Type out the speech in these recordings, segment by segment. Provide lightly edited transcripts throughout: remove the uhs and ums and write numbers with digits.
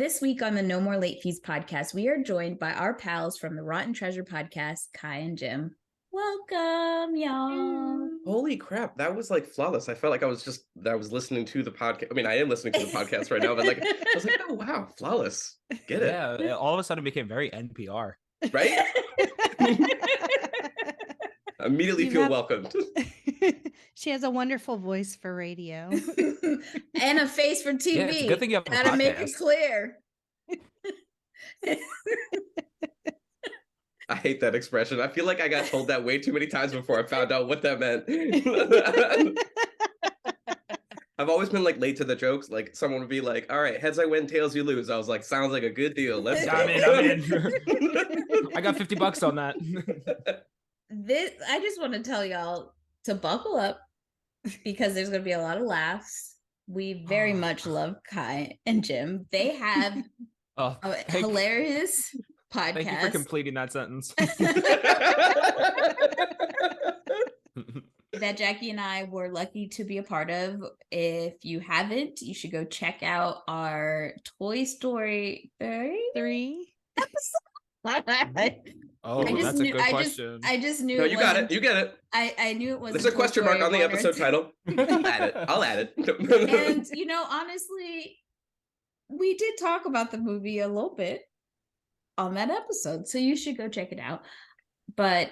This week on the No More Late Fees podcast, we are joined by our pals from the Rotten Treasure podcast, Kai and Jim. Welcome, y'all. Holy crap, that was like flawless. I felt like I was listening to the podcast. I mean, I am listening to the podcast right now, but like, I was like, oh wow, flawless. Get it? Yeah, all of a sudden it became very NPR. Right? Immediately feel welcomed. She has a wonderful voice for radio. And a face for TV. Yeah, it's a good thing you have a Gotta podcast. make it clear. I hate that expression. I feel like I got told that way too many times before I found out what that meant. I've always been like late to the jokes. Like someone would be like, all right, heads I win, tails you lose. I was like, sounds like a good deal. Let's go. I'm in. I got $50 on that. I just want to tell y'all to buckle up because there's going to be a lot of laughs. We very much love Kai and Jim. They have a hilarious podcast. Thank you for completing that sentence. That Jackie and I were lucky to be a part of. If you haven't, you should go check out our Toy Story 3 episode. Oh, that's a good question. I just knew. No, you got it. You get it. I knew it was. There's a question mark on the episode title. I'll add it. And honestly, we did talk about the movie a little bit on that episode, so you should go check it out. But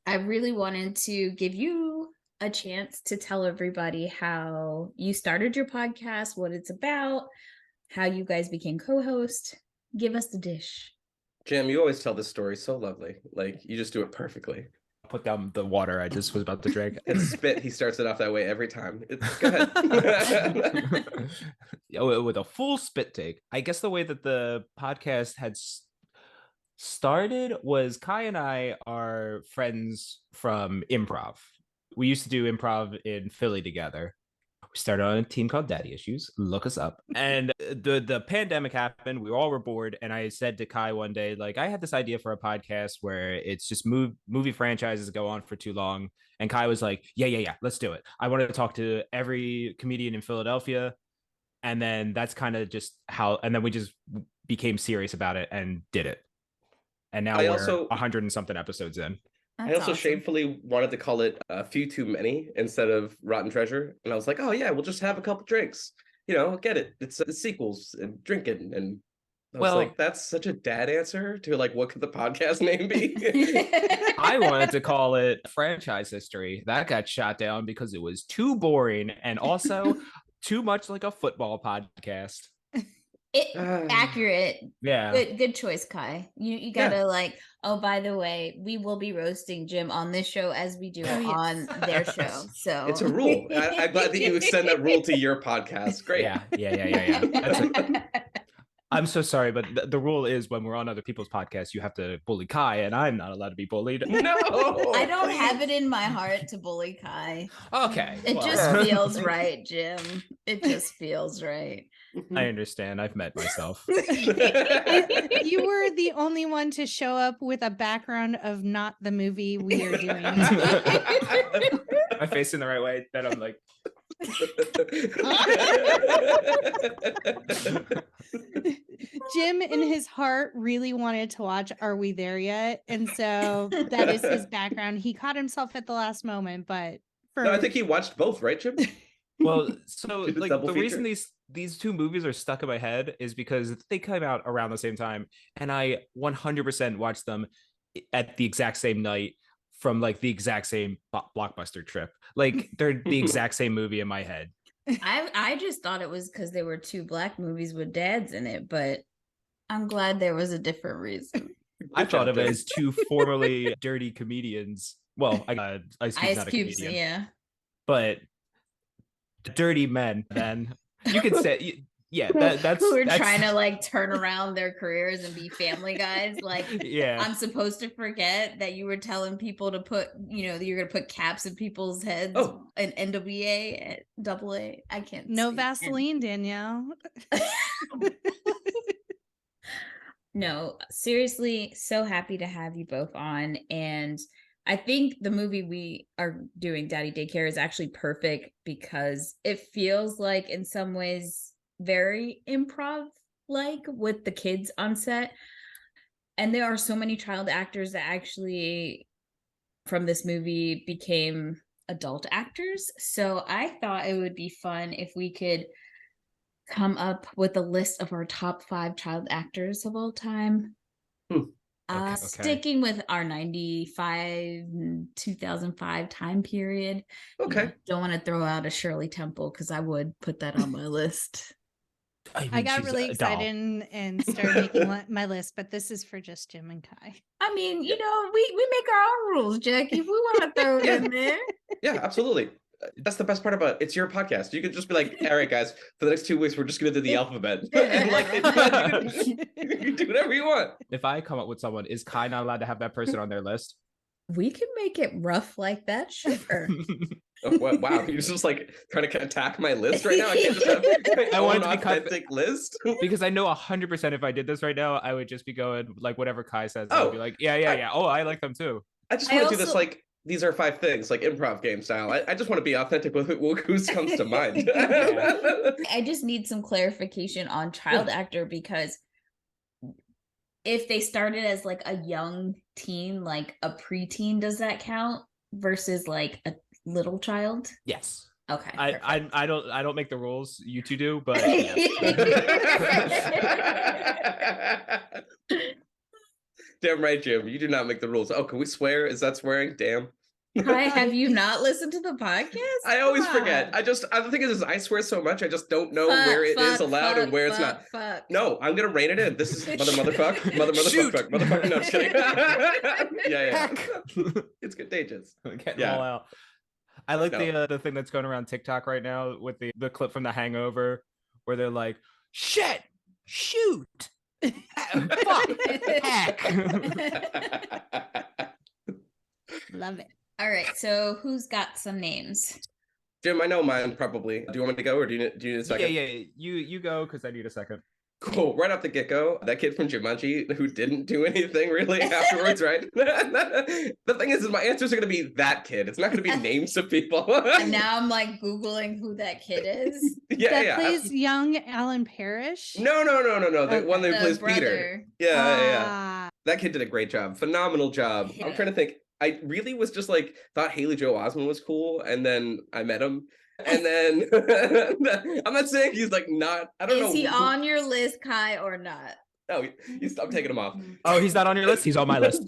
I really wanted to give you a chance to tell everybody how you started your podcast, what it's about, how you guys became co-host. Give us the dish. Jim, you always tell this story so lovely. Like, you just do it perfectly. Put down the water I just was about to drink. It's spit. He starts it off that way every time. Go ahead. With a full spit take. I guess the way that the podcast had started was Kai and I are friends from improv. We used to do improv in Philly together. We started on a team called Daddy Issues. Look us up. And the pandemic happened. We all were bored. And I said to Kai one day, like, I had this idea for a podcast where it's just movie franchises go on for too long. And Kai was like, yeah, let's do it. I wanted to talk to every comedian in Philadelphia. And then that's kind of just how, and then we just became serious about it and did it. And now we're 100 and something episodes in. That's I also awesome. Shamefully wanted to call it A Few Too Many instead of Rotten Treasure. And I was like, oh yeah, we'll just have a couple drinks. Get it. It's the sequels and drinking. And I was like, that's such a dad answer to like, what could the podcast name be? I wanted to call it Franchise History. That got shot down because it was too boring and also too much like a football podcast. Accurate. Yeah. Good choice, Kai. You gotta oh, by the way, we will be roasting Jim on this show as we do on their show. So it's a rule. I'm glad that you extend that rule to your podcast. Great. Yeah. I'm so sorry, but the rule is when we're on other people's podcasts, you have to bully Kai, and I'm not allowed to be bullied. No, I don't have it in my heart to bully Kai. Okay. It just feels right, Jim. It just feels right. I understand. I've met myself. You were the only one to show up with a background of not the movie we are doing. Am I facing the right way? Then I'm like. Jim in his heart really wanted to watch Are We There Yet? And so that is his background. He caught himself at the last moment, but no, I think he watched both, right, Jim? Well, so like the reason these two movies are stuck in my head is because they came out around the same time, and I 100% watched them at the exact same night from like the exact same blockbuster trip. Like they're the exact same movie in my head. I just thought it was because there were two Black movies with dads in it, but I'm glad there was a different reason. I thought of it as two formerly dirty comedians. Well, Ice Cube's not a comedian. Yeah. But dirty men, then you could say, that's who are trying to like turn around their careers and be family guys. Like, yeah, I'm supposed to forget that you were telling people to put, you're gonna put caps in people's heads. And NWA, AA. I can't. No Vaseline, Danielle. No, seriously, so happy to have you both on. And I think the movie we are doing, Daddy Daycare, is actually perfect because it feels like in some ways very improv like with the kids on set. And there are so many child actors that actually from this movie became adult actors. So I thought it would be fun if we could come up with a list of our top 5 child actors of all time. Okay. Sticking with our 95 2005 time period. Okay. You know, don't want to throw out a Shirley Temple because I would put that on my list. I got really excited and started making my list, but this is for just Jim and Kai. I mean, you know, we make our own rules, Jackie. If we want to throw it in there. Yeah, absolutely. That's the best part about it. It's your podcast. You could just be like, all right, guys, for the next 2 weeks, we're just going to do the alphabet. And like, you can do whatever you want. If I come up with someone, is Kai not allowed to have that person on their list? We can make it rough like that, sure. Oh, wow, you're just like trying to attack my list right now. I can't just have my I want own it to be authentic list. Because I know 100% if I did this right now, I would just be going like whatever Kai says. Oh, I'd be like, yeah. Oh, I like them too. I just want to do this like these are 5 things, like improv game style. I just want to be authentic with who comes to mind. I just need some clarification on child actor because if they started as like a young teen, like a preteen, does that count versus like a little child? Yes. Okay. I don't make the rules. You two do, but Damn right, Jim. You do not make the rules. Oh, can we swear? Is that swearing? Damn. Hi, have you not listened to the podcast? I always forget. The thing is I swear so much. I just don't know where it is allowed and where it's not. No, I'm gonna rein it in. This is motherfucker. No, just kidding. Yeah. It's contagious. Getting them all out. I like the thing that's going around TikTok right now with the clip from The Hangover where they're like, shit, shoot, fuck, heck. Love it. All right, so who's got some names? Jim, I know mine probably. Do you want me to go or do you need a second? Yeah. You go because I need a second. Cool. Right off the get-go, that kid from Jumanji who didn't do anything really afterwards, right? The thing is my answers are going to be that kid. It's not going to be names of people. And now I'm like Googling who that kid is. That plays young Alan Parrish? No. The one that plays brother. Peter. Yeah. That kid did a great job. Phenomenal job. Yeah. I'm trying to think. I really was just like, thought Haley Joel Osment was cool. And then I met him. And then I'm not saying he's like not. I don't know. Is he on your list, Kai, or not? No, I'm taking him off. Oh, he's not on your list. He's on my list.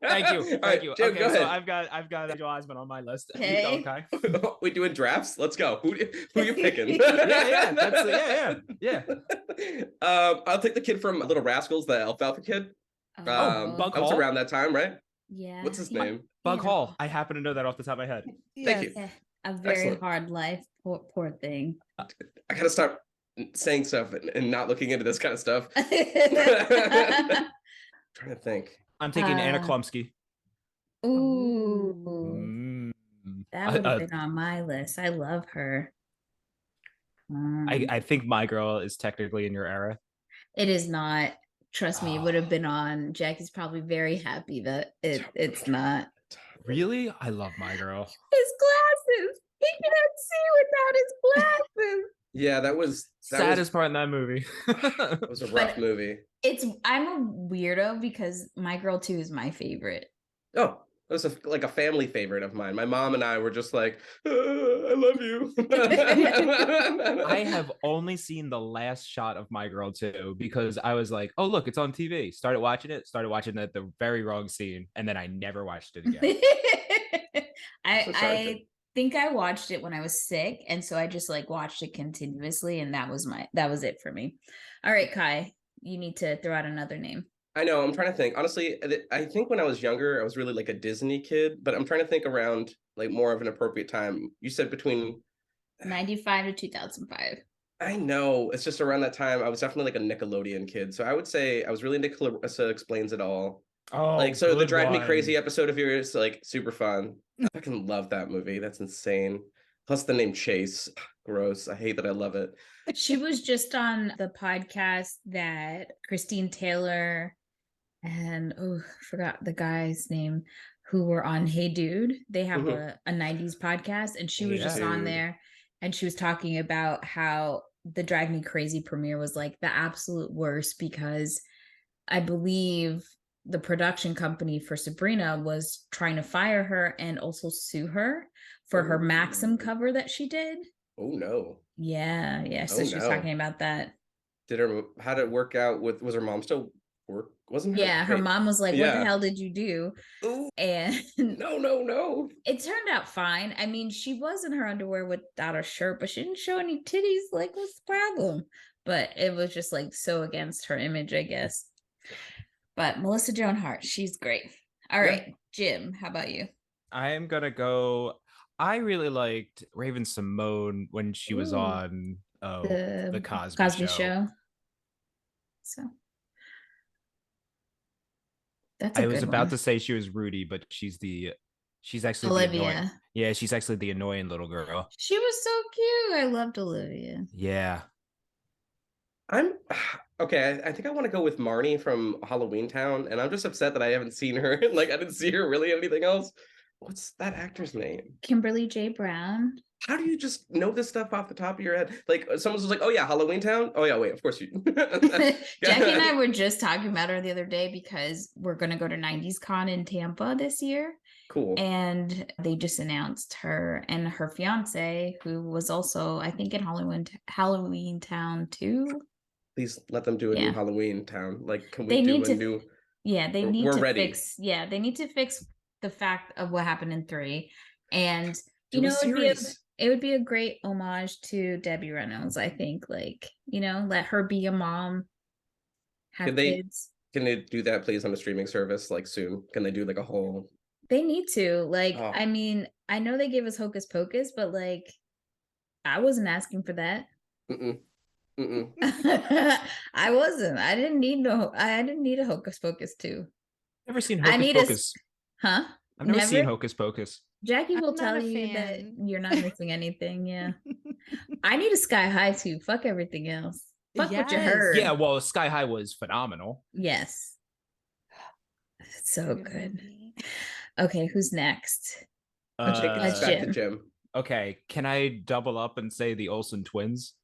Thank you. Jim, okay, go ahead. So I've got Joe Osment on my list. Okay. We doing drafts? Let's go. Who you picking? Yeah. I'll take the kid from Little Rascals, the Alfalfa kid. Bug that was Hall? around that time, right? Yeah. What's his name? Bug Hall. I happen to know that off the top of my head. Thank you. A very hard life. Poor thing. I gotta stop saying stuff and not looking into this kind of stuff. Trying to think. I'm taking Anna Klumsky. Ooh. That would have been on my list. I love her. I think My Girl is technically in your era. It is not. Trust me, it would have been on. Jackie's probably very happy that it's not. Really? I love My Girl. His glasses. He cannot see without his glasses. Yeah, that was saddest part in that movie. It was a rough movie. I'm a weirdo because My Girl 2 is my favorite. Oh, it was like a family favorite of mine. My mom and I were just like, I love you. I have only seen the last shot of My Girl 2 because I was like, oh, look, it's on TV. Started watching it at the very wrong scene. And then I never watched it again. I think I watched it when I was sick. And so I just like watched it continuously. And that was it for me. All right, Kai, you need to throw out another name. I know. I'm trying to think. Honestly, I think when I was younger, I was really like a Disney kid, but I'm trying to think around like more of an appropriate time. You said between 95 to 2005. I know. It's just around that time. I was definitely like a Nickelodeon kid. So I would say I was really into Clarissa Explains It All. Oh, like, so the Drive Me Crazy episode of yours, like super fun. I fucking love that movie. That's insane. Plus the name Chase. Gross. I hate that I love it. She was just on the podcast that Christine Taylor and I forgot the guy's name who were on Hey Dude. They have a 90s podcast and she was just on there and she was talking about how the Drive Me Crazy premiere was like the absolute worst because I believe the production company for Sabrina was trying to fire her and also sue her for her Maxim cover that she did. Oh no. Yeah. So she was talking about that. How did it work out was her mom still work? Wasn't her? Yeah, her mom was like, what the Yeah. hell did you do? Ooh. And No. it turned out fine. I mean, she was in her underwear without a shirt, but she didn't show any titties. Like, what's the problem? But it was just like so against her image, I guess. But Melissa Joan Hart, she's great. All right, Jim, how about you? I am gonna go. I really liked Raven Simone when she was on the Cosby Show. So that's I was about to say she was Rudy, but she's actually Olivia. The annoying. Yeah, she's actually the annoying little girl. She was so cute. I loved Olivia. Yeah. I'm okay. I think I want to go with Marnie from Halloween Town, and I'm just upset that I haven't seen her. Like I didn't see her really anything else. What's that actor's name? Kimberly J. Brown. How do you just know this stuff off the top of your head? Like someone's just like, "Oh yeah, Halloween Town." Oh yeah, wait, of course you. Jackie and I were just talking about her the other day because we're gonna go to 90s Con in Tampa this year. Cool. And they just announced her and her fiance, who was also, I think, in Halloween Town too. Please let them do a new Halloween Town. Like, can we they do need a to, new? Yeah, they need we're to ready. fix. Yeah, they need to fix the fact of what happened in 3, and you Do a know, series. it would be a great homage to Debbie Reynolds. I think, like, you know, let her be a mom, have kids. Can they do that, please, on a streaming service like soon? Can they do like a whole? They need to, like, Oh. I mean, I know they gave us Hocus Pocus, but like, I wasn't asking for that. I wasn't. I didn't need a Hocus Pocus too. Never seen Hocus Pocus. Huh? I've never seen Hocus Pocus. Jackie will tell you that you're not missing anything. Yeah. I need a Sky High too. Fuck everything else. Fuck what you heard. Yeah, well, Sky High was phenomenal. Yes. It's so good. Okay, who's next? Take us back to Jim. Okay, can I double up and say the Olsen twins?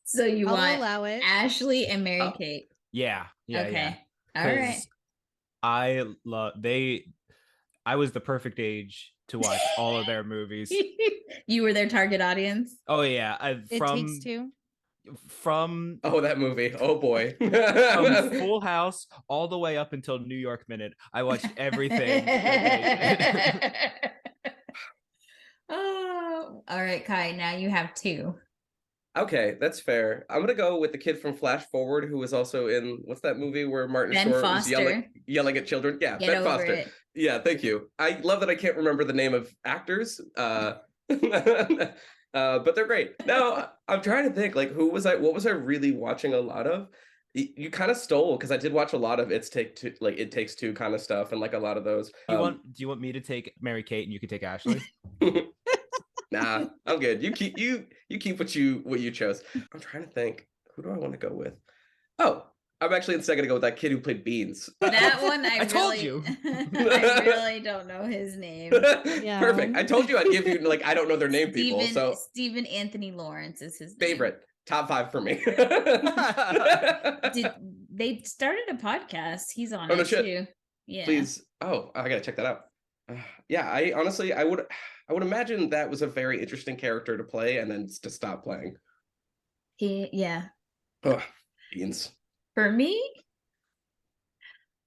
So you want Ashley and Mary Kate? Yeah. Okay. All right. I was the perfect age to watch all of their movies. You were their target audience? Oh yeah. It Takes Two. From that movie. Oh boy. From Full House all the way up until New York Minute. I watched everything. Oh, all right, Kai. Now you have 2. Okay, that's fair. I'm gonna go with the kid from Flash Forward, who was also in what's that movie where Martin Short was yelling at children? Yeah, Ben Foster. It. Yeah, thank you. I love that I can't remember the name of actors. But they're great. Now I'm trying to think, like, what was I really watching a lot of? You kind of stole, because I did watch a lot of It Takes Two kind of stuff, and like a lot of those. Do you want me to take Mary Kate and you can take Ashley? Nah, I'm good. You keep what you chose. I'm trying to think. Who do I want to go with? Oh, I'm actually instead gonna go with that kid who played Beans. That one I told you. I really don't know his name. Yeah. Perfect. I told you I'd give you, like, I don't know their name people. So Stephen Anthony Lawrence is his favorite. Name. Top 5 for me. They started a podcast. He's on it too. Yeah. Please. Oh, I gotta check that out. Yeah, I honestly I would imagine that was a very interesting character to play and then to stop playing. Oh, Beans. For me,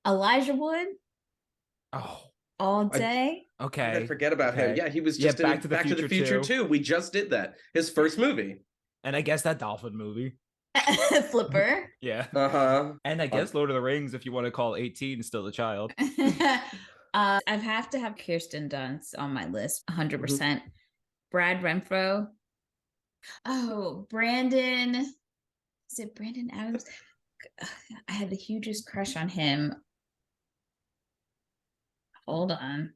Elijah Wood. Oh. All day. Okay. I forget about him. Yeah, he was just in Back to the Future too. We just did that. His first movie. And I guess that dolphin movie. Flipper. Yeah. Uh-huh. And I guess Lord of the Rings, if you want to call 18 still a child. I have to have Kirsten Dunst on my list, 100%. Mm-hmm. Brad Renfro. Oh, Brandon. Is it Brandon Adams? I had the hugest crush on him. Hold on.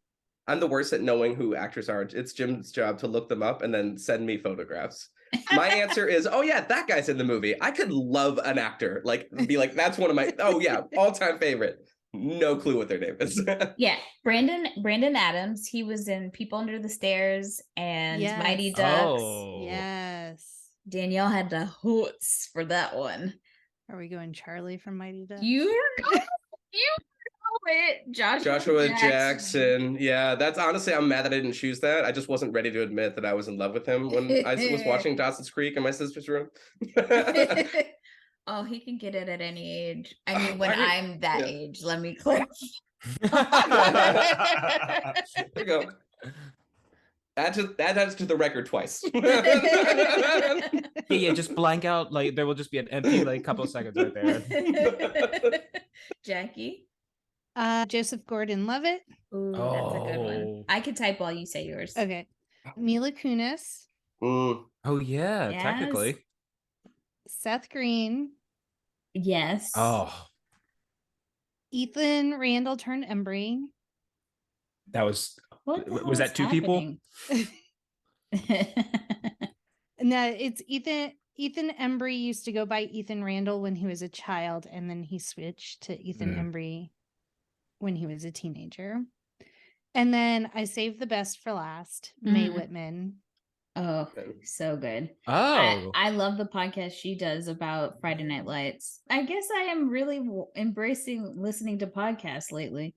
I'm the worst at knowing who actors are. It's Jim's job to look them up and then send me photographs. My answer is, oh yeah, that guy's in the movie. I could love an actor. Like, be like, that's one of my, oh yeah, all-time favorite. No clue what their name is. Yeah, Brandon Adams. He was in People Under the Stairs and Mighty Ducks. Oh. Yes. Danielle had the hoots for that one. Are we going Charlie from Mighty Ducks? You know it. Joshua Jackson. Yeah, that's honestly, I'm mad that I didn't choose that. I just wasn't ready to admit that I was in love with him when I was watching Dawson's Creek in my sister's room. Oh, he can get it at any age. I mean, when I'm that age, let me click. There you go. That adds to the record twice. Yeah, just blank out. Like there will just be an empty like couple of seconds right there. Jackie? Joseph Gordon-Levitt. Ooh, that's a good one. I can type while you say yours. Okay. Mila Kunis. Mm. Oh yeah, Yes. technically. Seth Green. Yes. Oh, Ethan Randall turned Embry. that was. What the hell Was that is two people? No, it's Ethan. Ethan Embry used to go by Ethan Randall when he was a child, and then he switched to Ethan Embry when he was a teenager. And then I saved the best for last, Mae Whitman. Oh, so good. Oh, I love the podcast she does about Friday Night Lights. I guess I am really embracing listening to podcasts lately.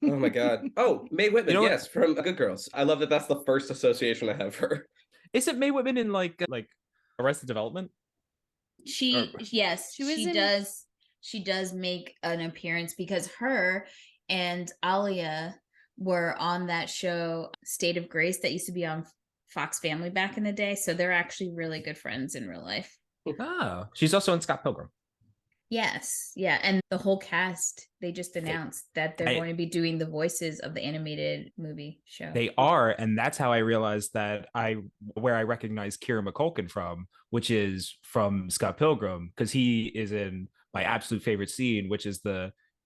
Oh my God. Oh, Mae Whitman, yes, from Good Girls. I love that that's the first association I have for her. Isn't Mae Whitman in like Arrested Development? She does make an appearance because her and Alia were on that show State of Grace that used to be on Fox Family back in the day. So they're actually really good friends in real life. Oh, she's also in Scott Pilgrim. Yes. Yeah. And the whole cast, they just announced that they're going to be doing the voices of the animated movie show. They are. And that's how I realized that where I recognize Kieran McCulkin from, which is from Scott Pilgrim, because he is in my absolute favorite scene, which is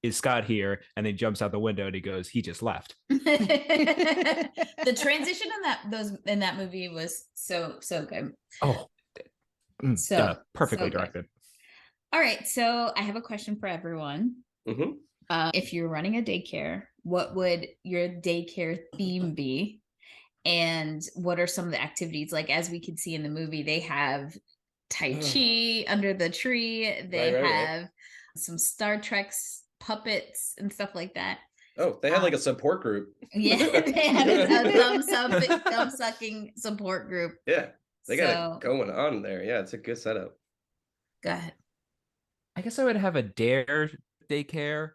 is Scott here? And then jumps out the window and he goes, he just left. The transition in that movie was so good. Oh, so perfectly directed. All right, so I have a question for everyone. Mm-hmm. If you're running a daycare, what would your daycare theme be? And what are some of the activities? Like, as we can see in the movie, they have Tai Chi under the tree. They have some Star Trek puppets and stuff like that. Oh, they had like a support group. Yeah, they had a thumb-sucking support group. Yeah, they got it going on there. Yeah, it's a good setup. Go ahead. I guess I would have a dare daycare,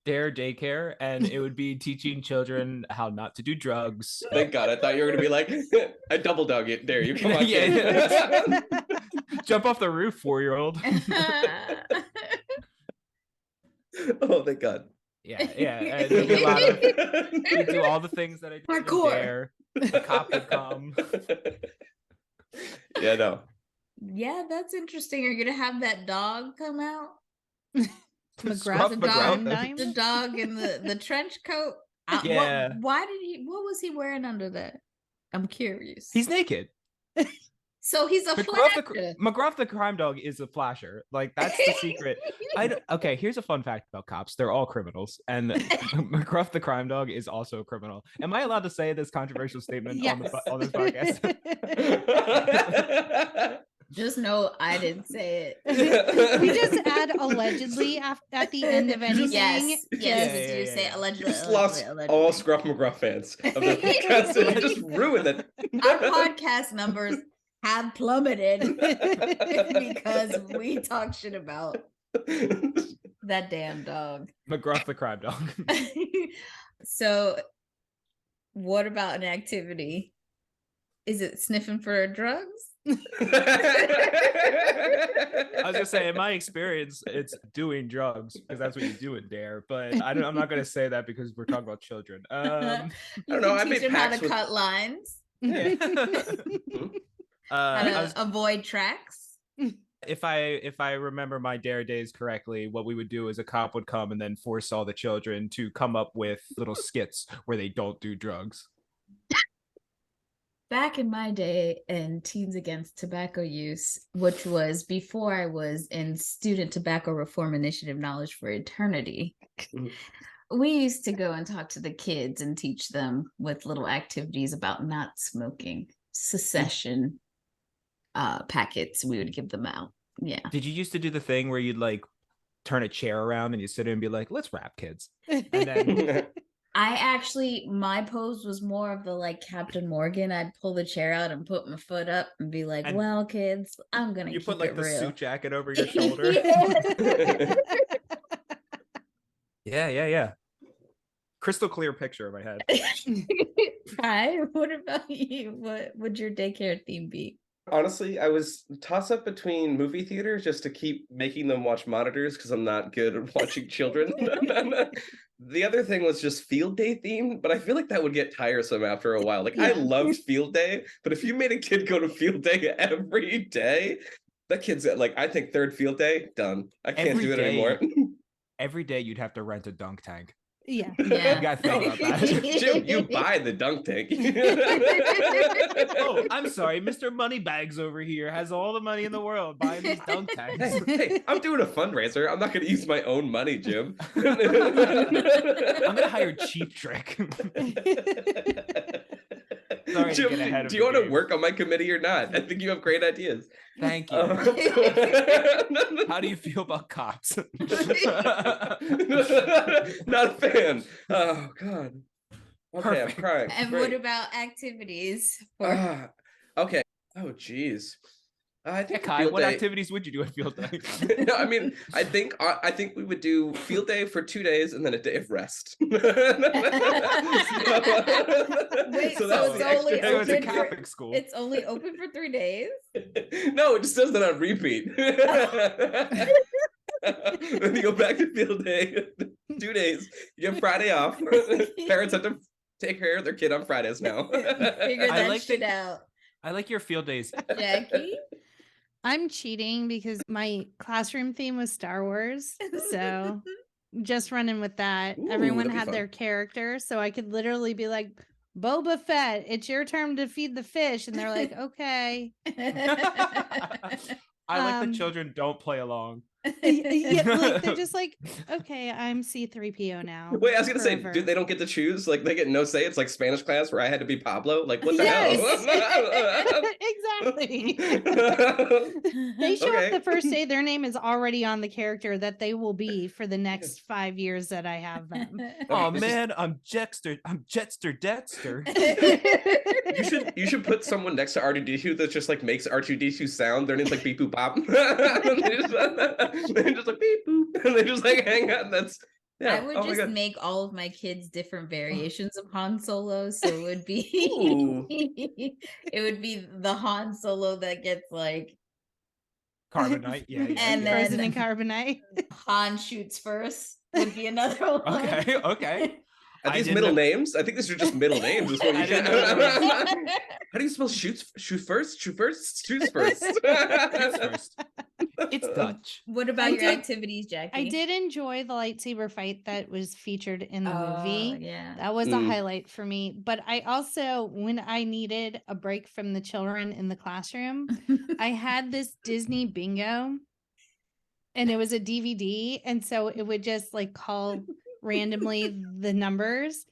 and it would be teaching children how not to do drugs. Thank God, I thought you were gonna be like, I double dog it. Dare you? Come on, yeah. Jump off the roof, 4-year-old. Oh, thank God. Yeah. And there'd be a lot of we do all the things that I do. Parkour. Dare. The cop would come. Yeah, no. Yeah, that's interesting. Are you gonna have that dog come out? McGruff. The dog in the trench coat. Yeah. What was he wearing under that? I'm curious. He's naked. So he's a flasher. McGruff the crime dog is a flasher. Like, that's the secret. Okay, here's a fun fact about cops. They're all criminals. And McGruff the crime dog is also a criminal. Am I allowed to say this controversial statement on this podcast? Just know I didn't say it. We just add allegedly at the end of anything. Yes. You say allegedly. Just lost all Scruff McGruff fans of the podcast, and I just ruined it. Our podcast numbers have plummeted because we talk shit about that damn dog. McGruff the crime dog. So, what about an activity? Is it sniffing for drugs? I was gonna say, in my experience, it's doing drugs because that's what you do in Dare. But I'm not gonna say that because we're talking about children. I don't know. I teach them how to cut lines. Yeah. How to avoid tracks. If I remember my Dare days correctly, what we would do is a cop would come and then force all the children to come up with little skits where they don't do drugs. Back in my day in Teens Against Tobacco Use, which was before I was in Student Tobacco Reform Initiative Knowledge for Eternity, we used to go and talk to the kids and teach them with little activities about not smoking, secession, packets. We would give them out. Yeah. Did you used to do the thing where you'd like turn a chair around and you sit there and be like, let's wrap, kids? And then My pose was more of the like Captain Morgan. I'd pull the chair out and put my foot up and be like, And well, kids, I'm gonna you keep put like it the real. suit jacket over your shoulder. Yeah. Crystal clear picture in my head. Hi, what about you? What would your daycare theme be? Honestly, I was toss up between movie theaters just to keep making them watch monitors because I'm not good at watching children. The other thing was just field day themed, but I feel like that would get tiresome after a while. Like I Yeah. loved field day, but if you made a kid go to field day every day, that kid's like, I think third field day, done. I can't Every do it day. anymore. Every day you'd have to rent a dunk tank. Yeah. Yeah. You gotta think about that. Jim, you buy the dunk tank. Oh, I'm sorry. Mr. Moneybags over here has all the money in the world buying these dunk tanks. Hey, I'm doing a fundraiser. I'm not going to use my own money, Jim. I'm gonna hire Cheap Trick. Sorry to Jim, get ahead of do you the want to game. work on my committee or not? I think you have great ideas. Thank you. How do you feel about cops? Not a fan. Oh God. Okay, Perfect. I'm crying. And Great. what about activities? For Okay. Oh geez. I Yeah, think Kai, field what day. activities would you do at field day? No, I mean, I think we would do field day for 2 days and then a day of rest. Wait, so that's it's the only extra- So it's a open for- Catholic school. It's only open for 3 days. No, it just does that on repeat. Then you go back to field day, 2 days. You get Friday off. Parents have to take care of their kid on Fridays now. Figure I that like shit that- out, I like your field days. Jackie. I'm cheating because my classroom theme was Star Wars. So just running with that. Ooh, Everyone that'd be had fun. their character. So I could literally be like, Boba Fett, it's your turn to feed the fish. And they're like, okay. I like the Um, children don't play along. Yeah, like they're just like, okay, I'm C3PO now. Wait, I was gonna say, forever." they don't get to choose? Like they get no say? It's like Spanish class where I had to be Pablo? Like what the hell? Exactly. They show Okay. up the first day, their name is already on the character that they will be for the next 5 years that I have them. Oh It's just- man, I'm Jetster Detster. You should put someone next to R2D2 that just like makes R2D2 sound. Their name's like beep boop pop. They're just like beep boop, and they just like hang out. And that's yeah. I would oh my just God. make all of my kids different variations of Han Solo. So it would be Ooh. it would be the Han Solo that gets like Carbonite, yeah. And then- Frozen in carbonite. Han shoots first would be another one. Okay. Are I these didn't middle know- names? I think these are just middle names. Is what you I didn't know How do you spell shoot first? Shoot first? Shoots first. It's first. It's Dutch. What about I your did- activities, Jackie? I did enjoy the lightsaber fight that was featured in the movie. Yeah. That was a Mm. highlight for me. But I also, when I needed a break from the children in the classroom, I had this Disney bingo and it was a DVD. And so it would just like call randomly the numbers.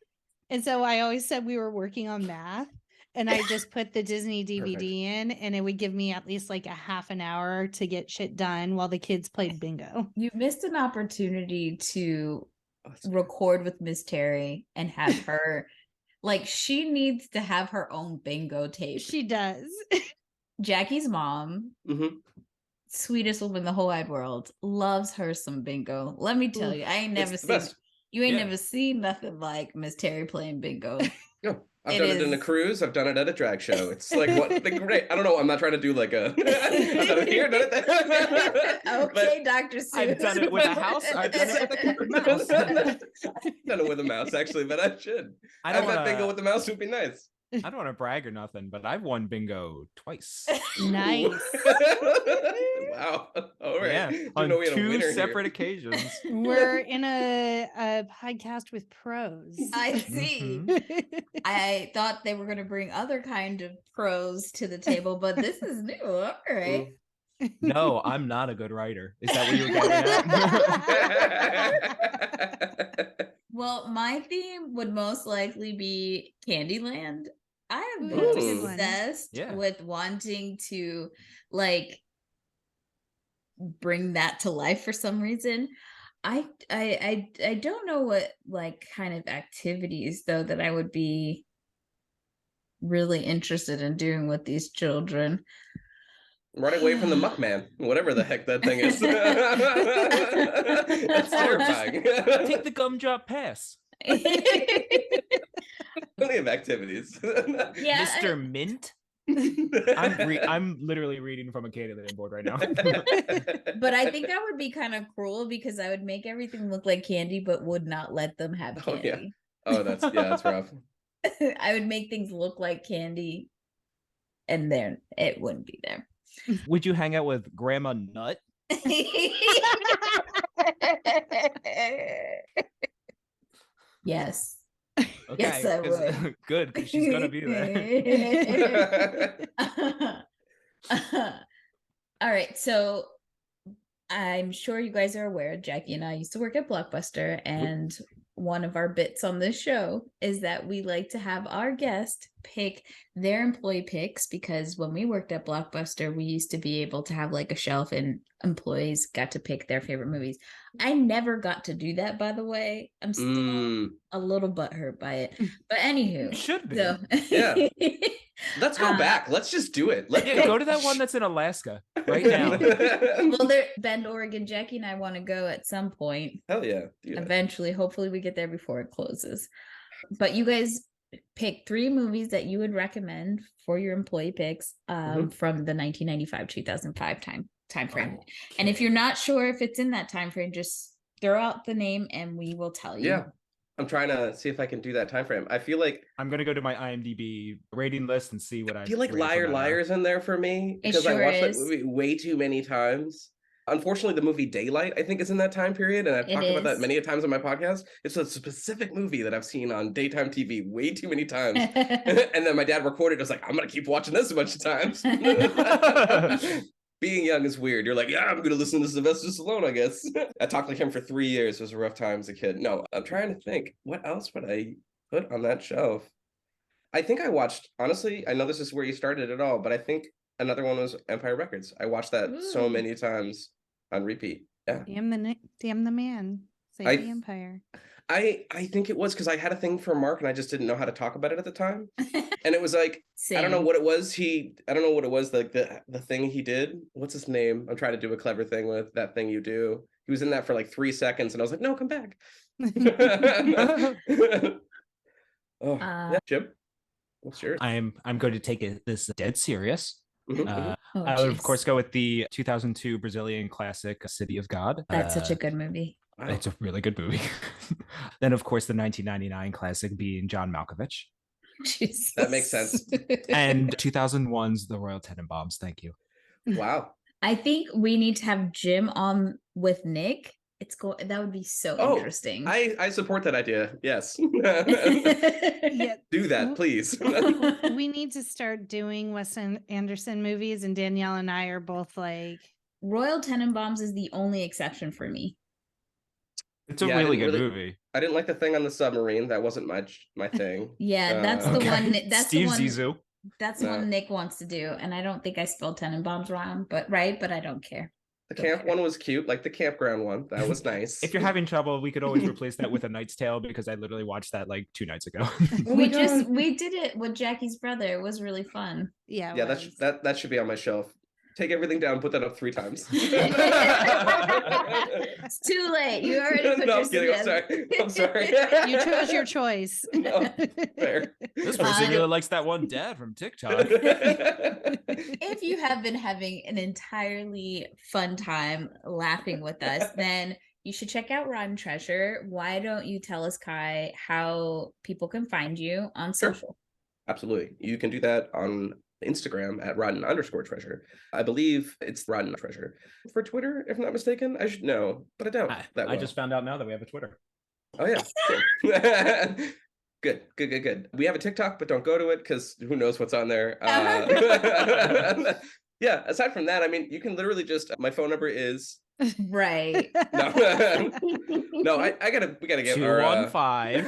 And so I always said we were working on math. And I just put the Disney DVD in and it would give me at least like a half an hour to get shit done while the kids played bingo. You missed an opportunity to Oh, record with Miss Terry and have her like she needs to have her own bingo tape. She does. Jackie's mom, Mhm. sweetest woman in the whole wide world, loves her some bingo. Let me tell you, I ain't never It's the seen best. you ain't Yeah. never seen nothing like Miss Terry playing bingo. No, I've It done it in a is- cruise. I've done it at a drag show. It's like what? Like, great. I don't know. I'm not trying to do like a. I've done it here, done it there. Okay, Dr. Seuss. I've done it with a house. I've done it with a cat and mouse. I've done it with a mouse actually, but I should. I I don't bet bingo wanna, with the mouse would be nice. I don't want to brag or nothing, but I've won bingo twice. Nice. Wow. All right. Yeah, Didn't on know we had a two winner separate here. occasions. We're in a podcast with pros. I see. Mhm. I thought they were going to bring other kind of pros to the table, but this is new. All right. No, I'm not a good writer. Is that what you were getting at? Well, my theme would most likely be Candyland. I am Ooh, that's a good one. obsessed Yeah. with wanting to like bring that to life for some reason. I don't know what like kind of activities though that I would be really interested in doing with these children. Run away from the Muckman, whatever the heck that thing is. That's terrifying. Take the gumdrop pass. Plenty of activities. Yeah, Mr. Mint. I'm literally reading from a Candyland board right now. but I think that would be kind of cruel because I would make everything look like candy, but would not let them have Oh, yeah. candy. Oh, that's rough. I would make things look like candy, and then it wouldn't be there. Would you hang out with Grandma Nut? Yes. Okay, Yes, I would. Good, because she's gonna be there. All right, so I'm sure you guys are aware Jackie and I used to work at Blockbuster, and one of our bits on this show is that we like to have our guest pick their employee picks, because when we worked at Blockbuster, we used to be able to have like a shelf and employees got to pick their favorite movies. I never got to do that, by the way. I'm still a little butthurt by it. But anywho. You should be. So, Yeah. Let's go back. Let's just do it. Let's go to that one that's in Alaska right now. Well, Bend, Oregon. Jackie and I want to go at some point. Hell yeah. Eventually, hopefully we get there before it closes. But you guys pick 3 movies that you would recommend for your employee picks from the 1995-2005 time frame. Okay. And if you're not sure if it's in that time frame, just throw out the name and we will tell you. Yeah. I'm trying to see if I can do that time frame. I feel like I'm gonna go to my IMDb rating list and see what I feel like Liar's in there for me because sure I watched is. that movie way too many times. Unfortunately, the movie Daylight, I think, is in that time period, and I've talked about that many times on my podcast. It's a specific movie that I've seen on daytime TV way too many times. And then my dad recorded. I was like, I'm gonna keep watching this a bunch of times. Being young is weird. You're like, yeah, I'm going to listen to Sylvester Stallone, I guess. I talked like him for 3 years. It was a rough time as a kid. No, I'm trying to think. What else would I put on that shelf? I think I watched, honestly, I know this is where you started it all, but I think another one was Empire Records. I watched that so many times on repeat. Yeah. Damn the man. Save the Empire. I think it was because I had a thing for Mark and I just didn't know how to talk about it at the time. And it was like, I don't know what it was. Like the thing he did. What's his name? I'm trying to do a clever thing with that thing you do. He was in that for like 3 seconds and I was like, no, come back. Yeah, Jim, what's yours? I'm going to take this dead serious. Mhm. I would, of course, go with the 2002 Brazilian classic, City of God. That's such a good movie. Wow. It's a really good movie. Then, of course, the 1999 classic being John Malkovich. Jesus. That makes sense. And 2001's The Royal Tenenbaums. Thank you. Wow. I think we need to have Jim on with Nick. That would be so interesting. I support that idea. Yes. Yeah. Do that, please. We need to start doing Wes Anderson movies, and Danielle and I are both like, Royal Tenenbaums is the only exception for me. It's a really good movie. I didn't like the thing on the submarine. That wasn't my thing. Yeah, that's the one. That's Steve the one. Zissou. That's the one Nick wants to do, and I don't think I spelled Tenenbaums wrong, but I don't care. The camp one was cute, like the campground one. That was nice. If you're having trouble, we could always replace that with A Knight's Tale, because I literally watched that like 2 nights ago. we did it with Jackie's brother. It was really fun. Yeah, that should be on my shelf. Take everything down, put that up 3 times. It's too late. You already put No, your I'm kidding. I'm sorry. You chose your choice. No, fair. This person really likes that one dad from TikTok. If you have been having an entirely fun time laughing with us, then you should check out Rotten Treasure. Why don't you tell us, Kai, how people can find you on social? Absolutely. You can do that on Instagram at Rotten_Treasure. I believe it's Rotten Treasure. For Twitter, if I'm not mistaken, I should know, but I don't. I just found out now that we have a Twitter. Oh yeah. Good. We have a TikTok, but don't go to it because who knows what's on there. Yeah, aside from that, I mean, you can literally just, my phone number is Right. No, no, we gotta get our 215.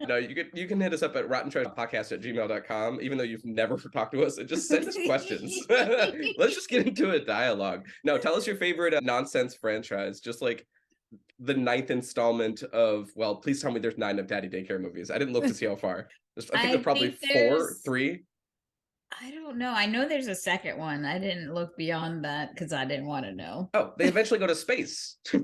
No, you can hit us up at rottentreasurepodcast@gmail.com, even though you've never talked to us, and just send us questions. Let's just get into a dialogue. No, tell us your favorite nonsense franchise, just like the 9th installment of, well, please tell me there's 9 of Daddy Daycare movies. I didn't look to see how far. I think there's probably 4, 3. I don't know. I know there's a second one. I didn't look beyond that because I didn't want to know. Oh, they eventually go to space. Do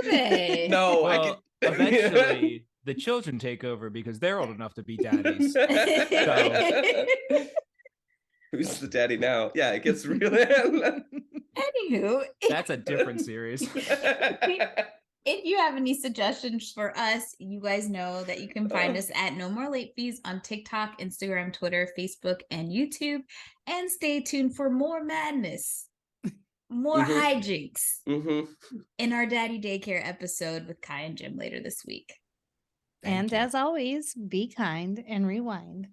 they? No, well, eventually the children take over because they're old enough to be daddies. Who's the daddy now? Yeah, it gets real. Anywho, that's a different series. If you have any suggestions for us, you guys know that you can find us at No More Late Fees on TikTok, Instagram, Twitter, Facebook, and YouTube. And stay tuned for more madness, more hijinks in our Daddy Daycare episode with Kai and Jim later this week. And as always, be kind and rewind.